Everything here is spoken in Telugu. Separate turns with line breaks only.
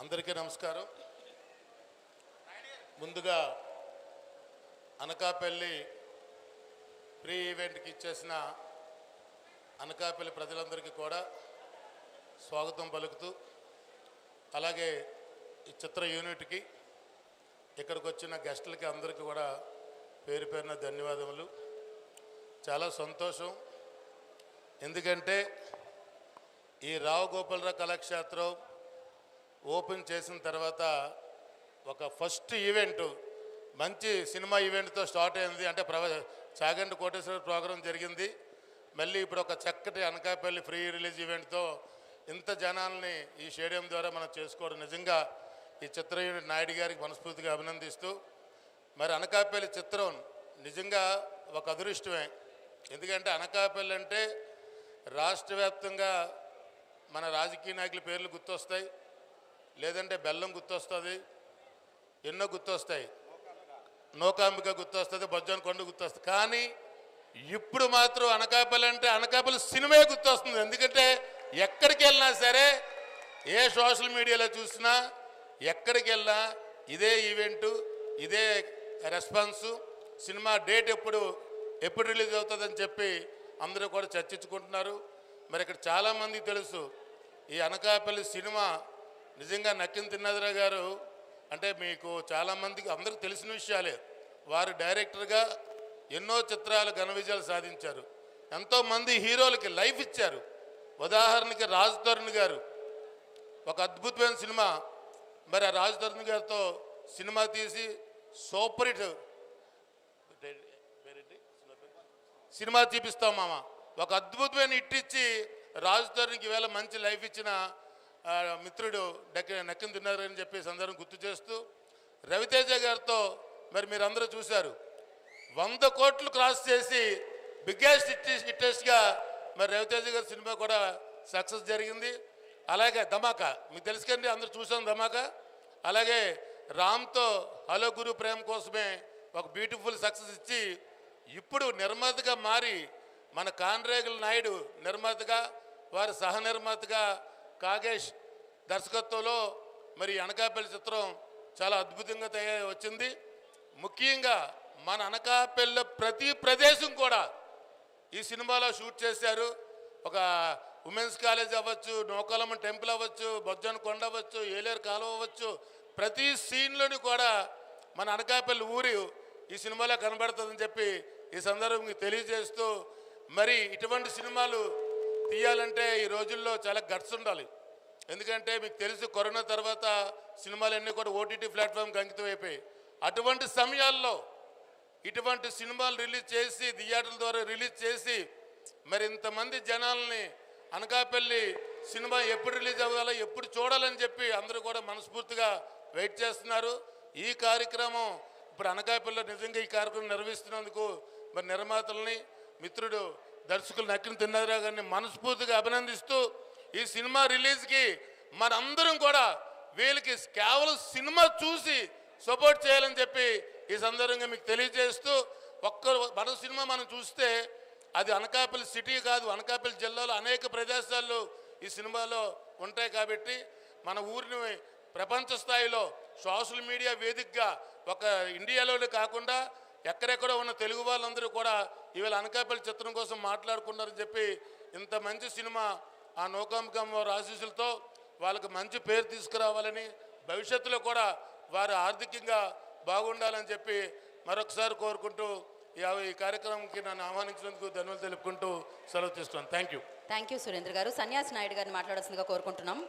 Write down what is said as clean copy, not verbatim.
అందరికీ నమస్కారం. ముందుగా అనకాపల్లి ప్రీ ఈవెంట్కి ఇచ్చేసిన అనకాపల్లి ప్రజలందరికీ కూడా స్వాగతం పలుకుతూ, అలాగే ఈ చిత్ర యూనిట్కి ఇక్కడికి వచ్చిన గెస్టులకి అందరికీ కూడా పేరు పేరున ధన్యవాదములు. చాలా సంతోషం. ఎందుకంటే ఈ రావు గోపాలరావు కళాక్షేత్రం ఓపెన్ చేసిన తర్వాత ఒక ఫస్ట్ ఈవెంట్ మంచి సినిమా ఈవెంట్తో స్టార్ట్ అయింది. అంటే చాగంటి కోటేశ్వర ప్రోగ్రాం జరిగింది. మళ్ళీ ఇప్పుడు ఒక చక్కటి అనకాపల్లి ఫ్రీ రిలీజ్ ఈవెంట్తో ఇంత జనాల్ని ఈ స్టేడియం ద్వారా మనం చేసుకోవడం నిజంగా ఈ చిత్ర యూనిట్ నాయుడు గారికి మనస్ఫూర్తిగా అభినందిస్తూ, మరి అనకాపల్లి చిత్రం నిజంగా ఒక అదృష్టమే. ఎందుకంటే అనకాపల్లి అంటే రాష్ట్ర వ్యాప్తంగా మన రాజకీయ నాయకుల పేర్లు గుర్తొస్తాయి, లేదంటే బెల్లం గుర్తొస్తుంది, ఎన్నో గుర్తొస్తాయి, నూకాంబిక గుర్తొస్తుంది, బొజ్జన కొండ గుర్తొస్తుంది. కానీ ఇప్పుడు మాత్రం అనకాపల్లి అంటే అనకాపల్లి సినిమా గుర్తొస్తుంది. ఎందుకంటే ఎక్కడికి వెళ్ళినా సరే, ఏ సోషల్ మీడియాలో చూసినా, ఎక్కడికి వెళ్ళినా ఇదే ఈవెంటు, ఇదే రెస్పాన్సు. సినిమా డేట్ ఎప్పుడు రిలీజ్ అవుతుందని చెప్పి అందరూ కూడా చర్చించుకుంటున్నారు. మరి ఇక్కడ చాలామందికి తెలుసు ఈ అనకాపల్లి సినిమా నిజంగా నక్కిన త్రినాథ గారు అంటే మీకు చాలామందికి అందరికీ తెలిసిన విషయాలే. వారు డైరెక్టర్గా ఎన్నో చిత్రాలు ఘన విజయాలు సాధించారు. ఎంతోమంది హీరోలకి లైఫ్ ఇచ్చారు. ఉదాహరణకి రాజ్ తరుణ్ గారు ఒక అద్భుతమైన సినిమా, మరి ఆ రాజ్ తరుణ్ గారితో సినిమా తీసి సూపర్ హిట్ సినిమా చూపిస్తాం మామ, ఒక అద్భుతమైన హిట్ ఇచ్చి రాజ్ తరుణ్కి ఈవేళ మంచి లైఫ్ ఇచ్చిన మిత్రుడు నక్కిన త్రినాథ అని చెప్పి సందర్భం గుర్తు చేస్తూ, రవితేజ గారితో మరి మీరందరూ చూశారు 100 కోట్లు క్రాస్ చేసి బిగ్గెస్ట్ హిట్టెస్ట్గా మరి రవితేజ గారి సినిమా కూడా సక్సెస్ జరిగింది. అలాగే ధమాకా మీకు తెలుసు కండి, అందరూ చూసాం ధమాకా. అలాగే రామ్తో హలో గురు ప్రేమ కోసమే ఒక బ్యూటిఫుల్ సక్సెస్ ఇచ్చి ఇప్పుడు నిర్మాతగా మారి మన కాండ్రేగుల నాయుడు నిర్మాతగా, వారి సహ నిర్మాతగా ఖాగేష్ దర్శకత్వంలో మరి అనకాపల్లి చిత్రం చాలా అద్భుతంగా వచ్చింది. ముఖ్యంగా మన అనకాపల్లి ప్రతి ప్రదేశం కూడా ఈ సినిమాలో షూట్ చేశారు. ఒక ఉమెన్స్ కాలేజ్ అవ్వచ్చు, నోకాలమ్మ టెంపుల్ అవ్వచ్చు, బొజ్జన కొండ అవ్వచ్చు, ఏలేరు కాలువ అవ్వచ్చు, ప్రతి సీన్లోని కూడా మన అనకాపల్లి ఊరు ఈ సినిమాలో కనబడుతుందని చెప్పి ఈ సందర్భంగా తెలియజేస్తూ, మరి ఇటువంటి సినిమాలు తీయాలంటే ఈ రోజుల్లో చాలా గట్స్ ఉండాలి. ఎందుకంటే మీకు తెలుసు కరోనా తర్వాత సినిమాలన్నీ కూడా ఓటీటీ ప్లాట్ఫామ్కి అంకితం అయిపోయాయి. అటువంటి సమయాల్లో ఇటువంటి సినిమాలు రిలీజ్ చేసి థియేటర్ల ద్వారా రిలీజ్ చేసి మరి ఇంతమంది జనాల్ని అనకాపల్లి సినిమా ఎప్పుడు రిలీజ్ అవ్వాలో, ఎప్పుడు చూడాలని చెప్పి అందరూ కూడా మనస్ఫూర్తిగా వెయిట్ చేస్తున్నారు. ఈ కార్యక్రమం ఇప్పుడు అనకాపల్లిలో నిజంగా ఈ కార్యక్రమం నిర్వహిస్తున్నందుకు మరి నిర్మాతల్ని, మిత్రుడు దర్శకులు నక్కిన త్రినాథ గారిని మనస్ఫూర్తిగా అభినందిస్తూ, ఈ సినిమా రిలీజ్కి మనందరం కూడా వీళ్ళకి కేవలం సినిమా చూసి సపోర్ట్ చేయాలని చెప్పి ఈ సందర్భంగా మీకు తెలియజేస్తూ, మన సినిమా మనం చూస్తే అది అనకాపల్లి సిటీ కాదు, అనకాపల్లి జిల్లాలో అనేక ప్రదేశాల్లో ఈ సినిమాలో ఉంటాయి. కాబట్టి మన ఊరిని ప్రపంచ స్థాయిలో సోషల్ మీడియా వేదికగా ఒక ఇండియాలోనే కాకుండా ఎక్కడెక్కడో ఉన్న తెలుగు వాళ్ళందరూ కూడా ఇవాళ అనకాపల్లి చిత్రం కోసం మాట్లాడుకున్నారని చెప్పి, ఇంత మంచి సినిమా ఆ నూకాంబికమ్మ వారి ఆశీస్సులతో వాళ్ళకి మంచి పేరు తీసుకురావాలని, భవిష్యత్తులో కూడా వారు ఆర్థికంగా బాగుండాలని చెప్పి మరొకసారి కోరుకుంటూ ఈ కార్యక్రమంకి నన్ను ఆహ్వానించినందుకు ధన్యవాదాలు తెలుపుకుంటూ సెలవు తీసుకున్నాను. థ్యాంక్ యూ
సురేంద్ర గారు. సన్యాసి నాయుడు గారిని మాట్లాడాల్సిందిగా కోరుకుంటున్నాం.